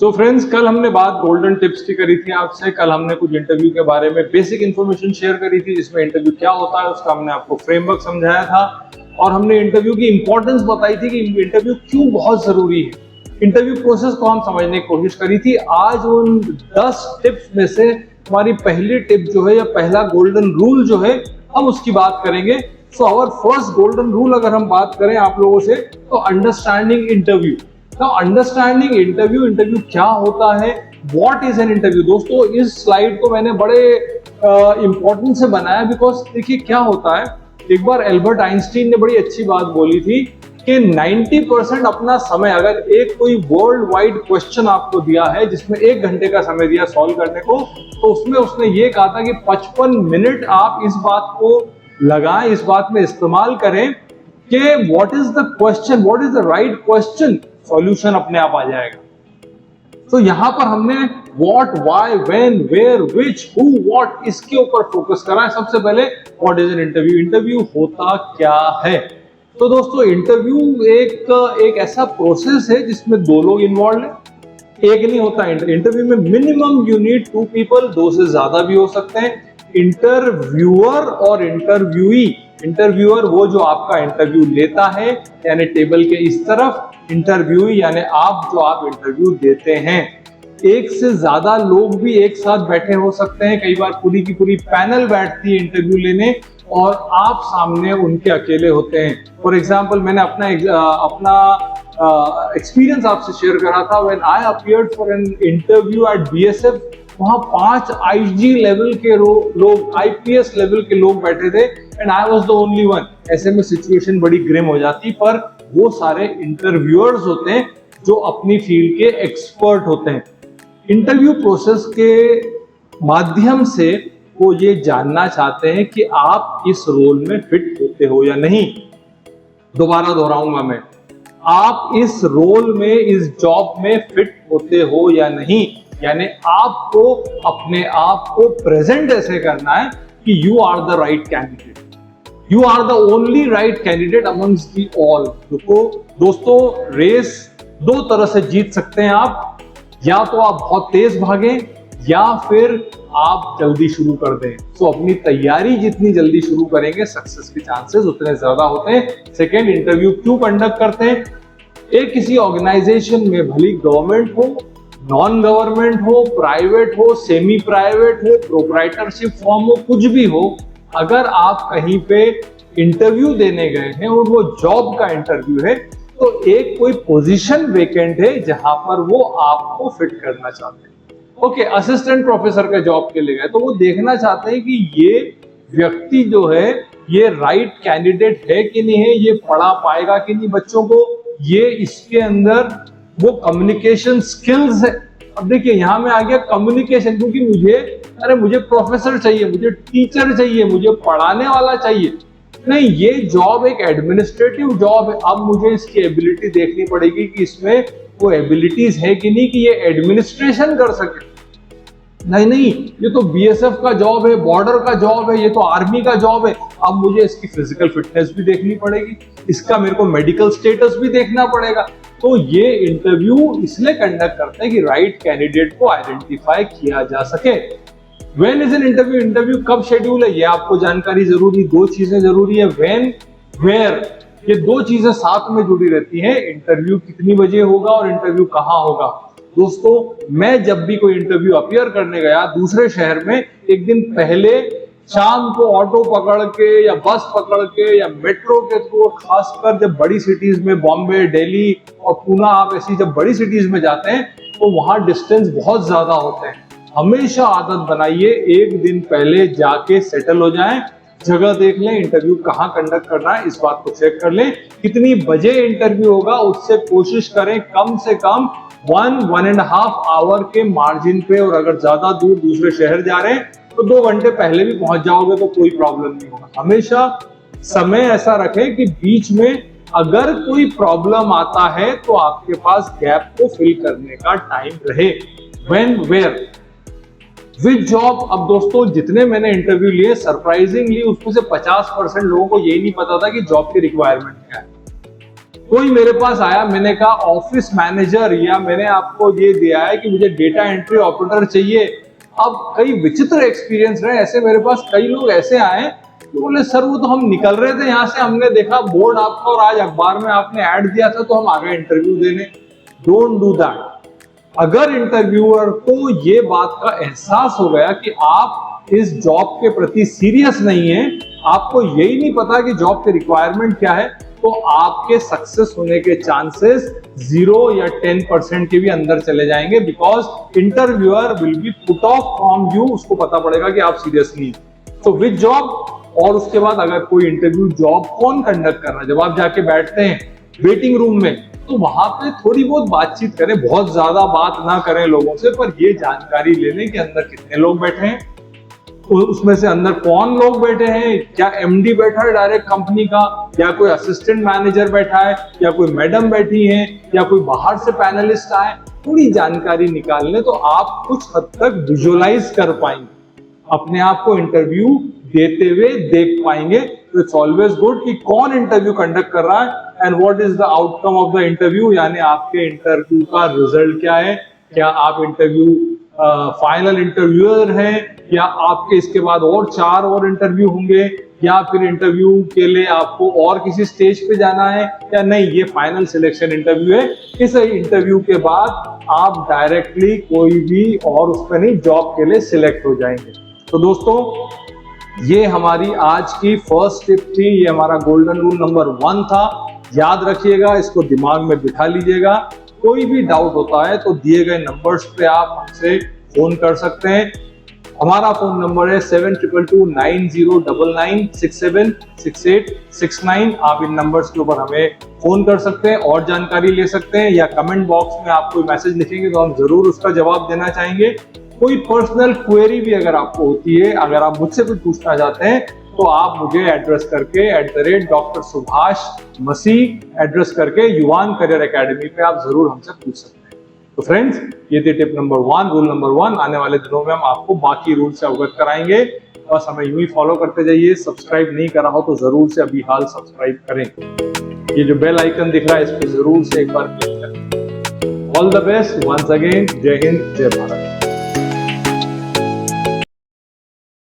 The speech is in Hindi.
तो फ्रेंड्स, कल हमने बात गोल्डन टिप्स की करी थी आपसे। कल हमने कुछ इंटरव्यू के बारे में बेसिक इन्फॉर्मेशन शेयर करी थी, जिसमें इंटरव्यू क्या होता है उसका हमने आपको फ्रेमवर्क समझाया था, और हमने इंटरव्यू की इंपॉर्टेंस बताई थी कि इंटरव्यू क्यों बहुत जरूरी है। इंटरव्यू प्रोसेस को हम समझने की कोशिश करी थी। आज उन 10 टिप्स में से हमारी पहली टिप जो है, या पहला गोल्डन रूल जो है, हम उसकी बात करेंगे। So our first golden rule अगर हम बात करें आप लोगों से, तो understanding interview. Understanding interview, interview क्या होता है, व्हाट इज एन इंटरव्यू। दोस्तों, इस स्लाइड को मैंने बड़े इंपॉर्टेंट से बनाया, बिकॉज देखिए क्या होता है। एक बार एल्बर्ट आइंस्टीन ने बड़ी अच्छी बात बोली थी कि 90% अपना समय, अगर एक कोई वर्ल्ड वाइड क्वेश्चन आपको दिया है जिसमें 1 घंटे का समय दिया सॉल्व करने को, तो उसमें उसने ये कहा था कि 55 मिनट आप इस बात को लगाएं, इस बात में इस्तेमाल करें कि what is the question, what is the right question, solution अपने आप आ जाएगा। तो यहां पर हमने what, why, when, where, which, who, what, इसके ऊपर फोकस करा है। सबसे पहले what is an interview, interview होता क्या है। तो दोस्तों, इंटरव्यू एक ऐसा प्रोसेस है जिसमें 2 लोग इन्वॉल्व हैं, एक नहीं होता। इंटरव्यू में मिनिमम यू नीड 2 पीपल, 2 से ज्यादा भी हो सकते हैं। इंटरव्यूअर और इंटरव्यूई। इंटरव्यूअर वो जो आपका इंटरव्यू लेता है, यानी टेबल के इस तरफ, इंटरव्यूई यानी आप जो आप इंटरव्यू देते हैं। एक से ज्यादा लोग भी एक साथ बैठे हो सकते हैं। कई बार पूरी की पूरी पैनल बैठती है इंटरव्यू लेने, और आप सामने उनके अकेले होते हैं। फॉर एग्जाम्पल, मैंने अपना एक्सपीरियंस आपसे शेयर करा था। When I appeared for an interview at BSF, वहां 5 IG लेवल के लोग, IPS लेवल के लोग बैठे थे, and I was the only one. ऐसे में सिचुएशन बड़ी ग्रिम हो जाती, पर वो सारे इंटरव्यूअर्स होते हैं जो अपनी फील्ड के एक्सपर्ट होते हैं। इंटरव्यू प्रोसेस के माध्यम से वो ये जानना चाहते हैं कि आप इस रोल में फिट होते हो या नहीं। दोबारा दोहराऊंगा मैं, आप इस रोल में, इस जॉब में फिट होते हो या नहीं। यानी आपको अपने आप को प्रेजेंट ऐसे करना है कि you are the right candidate, you are the only right candidate amongst the all. दोस्तों, रेस 2 तरह से जीत सकते हैं आप, या तो आप बहुत तेज भागें, या फिर आप जल्दी शुरू कर दें। तो अपनी तैयारी जितनी जल्दी शुरू करेंगे, सक्सेस के चांसेस उतने ज्यादा होते हैं। सेकेंड, इंटरव्यू क्यों कंडक्ट करते हैं। एक किसी ऑर्गेनाइजेशन में, भली गवर्नमेंट हो, नॉन गवर्नमेंट हो, प्राइवेट हो, सेमी प्राइवेट हो, प्रोप्राइटरशिप फॉर्म हो, कुछ भी हो, अगर आप कहीं पे इंटरव्यू देने गए हैं और वो जॉब का इंटरव्यू है, तो एक कोई पोजीशन वेकेंट है जहां पर वो आपको फिट करना चाहते हैं। ओके, असिस्टेंट प्रोफेसर के जॉब के लिए गए, तो वो देखना चाहते हैं कि ये व्यक्ति जो है, ये राइट कैंडिडेट है कि नहीं है, ये पढ़ा पाएगा कि नहीं बच्चों को, ये इसके अंदर वो कम्युनिकेशन स्किल्स है। अब देखिए, यहां में आ गया कम्युनिकेशन, क्योंकि मुझे प्रोफेसर चाहिए, मुझे टीचर चाहिए, मुझे पढ़ाने वाला चाहिए। नहीं, ये जॉब एक एडमिनिस्ट्रेटिव जॉब है। अब मुझे इसकी एबिलिटी देखनी पड़ेगी कि इसमें वो एबिलिटीज है कि नहीं, कि ये एडमिनिस्ट्रेशन कर सके। नहीं, ये तो BSF का जॉब है, बॉर्डर का जॉब है, ये तो आर्मी का जॉब है। अब मुझे इसकी फिजिकल फिटनेस भी देखनी पड़ेगी, इसका मेरे को मेडिकल स्टेटस भी देखना पड़ेगा। तो ये इंटरव्यू इसलिए कंडक्ट करते हैं कि राइट कैंडिडेट को आइडेंटिफाई किया जा सके। When is an interview, interview कब शेड्यूल है, ये आपको जानकारी जरूरी। 2 चीजें जरूरी है, व्हेन, वेयर, ये 2 चीजें साथ में जुड़ी रहती हैं। इंटरव्यू कितनी बजे होगा और इंटरव्यू कहाँ होगा। दोस्तों, मैं जब भी कोई इंटरव्यू अपीयर करने गया दूसरे शहर में, एक दिन पहले शाम को ऑटो पकड़ के या बस पकड़ के या मेट्रो के थ्रू, खासकर जब बड़ी सिटीज में, बॉम्बे, दिल्ली और पूना, आप ऐसी जब बड़ी सिटीज में जाते हैं, तो वहां डिस्टेंस बहुत ज्यादा होते हैं। हमेशा आदत बनाइए, एक दिन पहले जाके सेटल हो जाएं, जगह देख लें, इंटरव्यू कहाँ कंडक्ट करना है इस बात को चेक कर लें, कितनी बजे इंटरव्यू होगा उससे कोशिश करें कम से कम 1-1.5 आवर के मार्जिन पे। और अगर ज्यादा दूर दूसरे शहर जा रहे हैं तो 2 घंटे पहले भी पहुंच जाओगे तो कोई प्रॉब्लम नहीं होगा। हमेशा समय ऐसा रखें कि बीच में अगर कोई प्रॉब्लम आता है तो आपके पास गैप को फिल करने का टाइम रहे। When, where, which job. अब दोस्तों, जितने मैंने इंटरव्यू लिए, सरप्राइजिंगली उसमें से 50% लोगों को यही नहीं पता था कि जॉब की रिक्वायरमेंट क्या है। कोई मेरे पास आया, मैंने कहा ऑफिस मैनेजर या मैंने आपको ये दिया है कि मुझे डेटा एंट्री ऑपरेटर चाहिए। अब कई विचित्र एक्सपीरियंस रहे ऐसे, मेरे पास कई लोग ऐसे आए तो बोले सर वो तो हम निकल रहे थे यहाँ से, हमने देखा बोर्ड आपका और आज अखबार में आपने ऐड दिया था तो हम आ गए इंटरव्यू देने। Don't do that. अगर इंटरव्यूअर को ये बात का एहसास हो गया कि आप इस जॉब के प्रति सीरियस नहीं है, आपको यही नहीं पता कि जॉब के रिक्वायरमेंट क्या है, तो आपके सक्सेस होने के चांसेस 0 या 10% के भी अंदर चले जाएंगे, because interviewer will be put off from you. उसको पता पड़ेगा कि आप सीरियस नहीं है। तो विद जॉब, और उसके बाद अगर कोई इंटरव्यू जॉब कौन कंडक्ट कर रहा है, जब आप जाके बैठते हैं वेटिंग रूम में तो वहां पे थोड़ी बहुत बातचीत करें, बहुत ज्यादा बात ना करें लोगों से, पर ये जानकारी ले लें कि अंदर कितने लोग बैठे हैं, उसमें से अंदर कौन लोग बैठे हैं, क्या एमडी बैठा है डायरेक्ट कंपनी का, या कोई असिस्टेंट मैनेजर बैठा है, या कोई मैडम बैठी है, या कोई बाहर से पैनलिस्ट आए। थोड़ी जानकारी निकाल लें तो आप कुछ हद तक विजुअलाइज कर पाएंगे, अपने आप को इंटरव्यू देते हुए देख पाएंगे। तो इट्स ऑलवेज गुड कि कौन इंटरव्यू कंडक्ट कर रहा है and what is the outcome of the interview, यानी आपके इंटरव्यू का रिजल्ट क्या है। क्या आप इंटरव्यू फाइनल इंटरव्यूअर हैं, या आपके इसके बाद और 4 और इंटरव्यू होंगे, या फिर इंटरव्यू के लिए आपको और किसी स्टेज पे जाना है, या नहीं ये फाइनल सिलेक्शन इंटरव्यू है। इस इंटरव्यू के बाद आप डायरेक्टली कोई भी और उस पर नहीं, जॉब के लिए सिलेक्ट हो जाएंगे। तो दोस्तों ये हमारी आज की फर्स्ट टिप थी, ये हमारा गोल्डन रूल नंबर 1 था। याद रखिएगा, इसको दिमाग में बिठा लीजिएगा। कोई भी डाउट होता है तो दिए गए नंबर्स पे आप हमसे फोन कर सकते हैं। हमारा फोन नंबर है 72229099676869। आप इन नंबर्स के ऊपर हमें फोन कर सकते हैं और जानकारी ले सकते हैं, या कमेंट बॉक्स में आप कोई मैसेज लिखेंगे तो हम जरूर उसका जवाब देना चाहेंगे। कोई पर्सनल क्वेरी भी अगर आपको होती है, अगर आप मुझसे कुछ पूछना चाहते हैं तो आप मुझे एड्रेस करके @Dr. सुभाष मसीह एड्रेस करके युवान करियर एकेडमी पे आप जरूर हमसे पूछ सकते हैं। तो फ्रेंड्स, ये थी टिप नंबर 1, रूल नंबर 1। आने वाले दिनों में हम आपको बाकी रूल से अवगत कराएंगे। बस हमें यूं ही फॉलो करते जाइए। सब्सक्राइब नहीं करा हो तो जरूर से अभी हाल सब्सक्राइब करें। ये जो बेल आइकन दिख रहा है इस पर जरूर से एक बार क्लिक करें। All the best once again. जय हिंद, जय भारत।